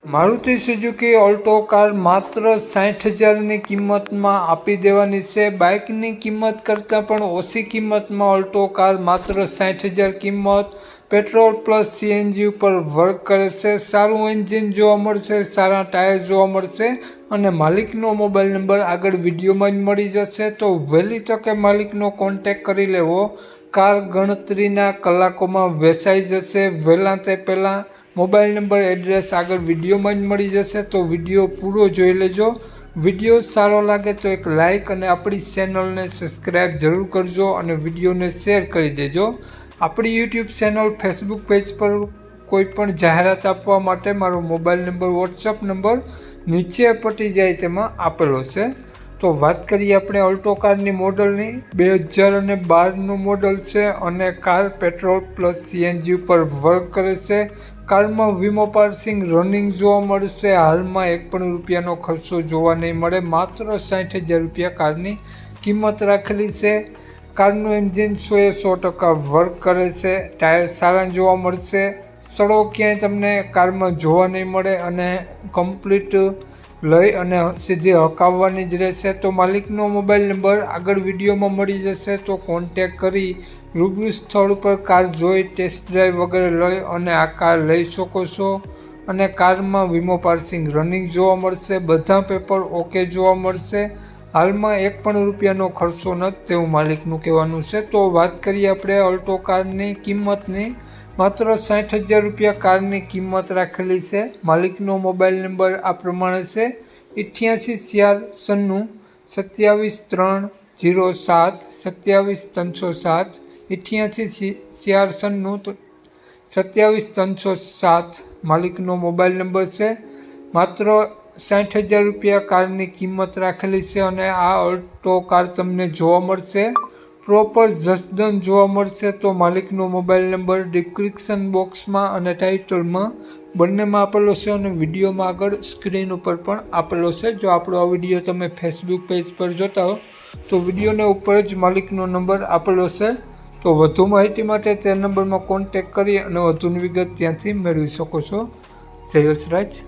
Maruti Suzuki Alto car માત્ર 60,000ની કિંમતમાં આપી દેવાની છે। બાઇકની કિંમત કરતાં પણ ઓછી કિંમતમાં ઓલ્ટો કાર માત્ર 60,000 કિંમત, પેટ્રોલ પ્લસ સીએનજી ઉપર વર્ક કરે છે। સારું એન્જિન જોવા મળશે, સારા ટાયર જોવા મળશે અને માલિકનો મોબાઈલ નંબર આગળ વિડીયોમાં જ મળી જશે। તો વહેલી તકે માલિકનો કોન્ટેક કરી લેવો। કાર ગણતરીના કલાકોમાં વેચાઈ જશે। વહેલા તે પહેલાં મોબાઈલ નંબર, એડ્રેસ આગળ વિડીયોમાં જ મળી જશે। તો વિડીયો પૂરો જોઈ લેજો। વિડીયો સારો લાગે તો એક લાઇક અને આપણી ચેનલને સબસ્ક્રાઈબ જરૂર કરજો અને વિડીયોને શેર કરી દેજો। આપણી યુટ્યુબ ચેનલ, ફેસબુક પેજ પર કોઈ પણ જાહેરાત આપવા માટે મારો મોબાઈલ નંબર, વોટ્સઅપ નંબર નીચે પટી જાય તેમાં આપેલો છે। તો વાત કરીએ આપણે ઓલ્ટો કારની મોડલની। 2012નું મોડલ છે અને કાર પેટ્રોલ પ્લસ સીએનજી ઉપર વર્ક કરે છે। કારમાં વીમો પાસિંગ રનિંગ જોવા મળશે। હાલમાં એક પણ રૂપિયાનો ખર્ચો જોવા નહીં મળે। માત્ર 60,000 રૂપિયા કારની કિંમત રાખેલી છે। કારનું એન્જિન 100% વર્ક કરે છે। ટાયર સારા જોવા મળશે। સડો ક્યાંય તમને કારમાં જોવા નહીં મળે અને કમ્પ્લીટ લઈ અને સીધી હકાવવાની જ રહેશે। તો માલિકનો મોબાઈલ નંબર આગળ વિડીયોમાં મળી જશે। તો કોન્ટેક કરી રૂબરૂ સ્થળ ઉપર કાર જોઈ, ટેસ્ટ ડ્રાઈવ વગેરે લઈ અને આ કાર લઈ શકો છો। અને કારમાં વીમો પાસિંગ રનિંગ જોવા મળશે। બધા પેપર ઓકે જોવા મળશે। હાલમાં એક પણ રૂપિયાનો ખર્ચો નથી તેવું માલિકનું કહેવાનું છે। તો વાત કરીએ આપણે ઓલ્ટો કારની કિંમતની। માત્ર 60,000 રૂપિયા કારની કિંમત રાખેલી છે। માલિકનો મોબાઈલ નંબર આ પ્રમાણે છે: 88 496 27 307 27 307 88 27 307 માલિકનો મોબાઈલ નંબર છે। માત્ર 60,000 રૂપિયા કારની કિંમત રાખેલી છે અને આ ઓલ્ટો કાર તમને જોવા મળશે, પ્રોપર જસદન જોવા મળશે। તો માલિકનો મોબાઈલ નંબર ડિસ્ક્રિપ્શન બોક્સમાં અને ટાઇટલમાં બંનેમાં આપેલો છે અને વિડીયોમાં આગળ સ્ક્રીન ઉપર પણ આપેલો છે। જો આપણો આ વિડીયો તમે ફેસબુક પેજ પર જોતા હો તો વિડીયોને ઉપર જ માલિકનો નંબર આપેલો છે। તો વધુ માહિતી માટે તે નંબરમાં કોન્ટેક કરી અને વધુની વિગત ત્યાંથી મેળવી શકો છો। જય વસરાજ।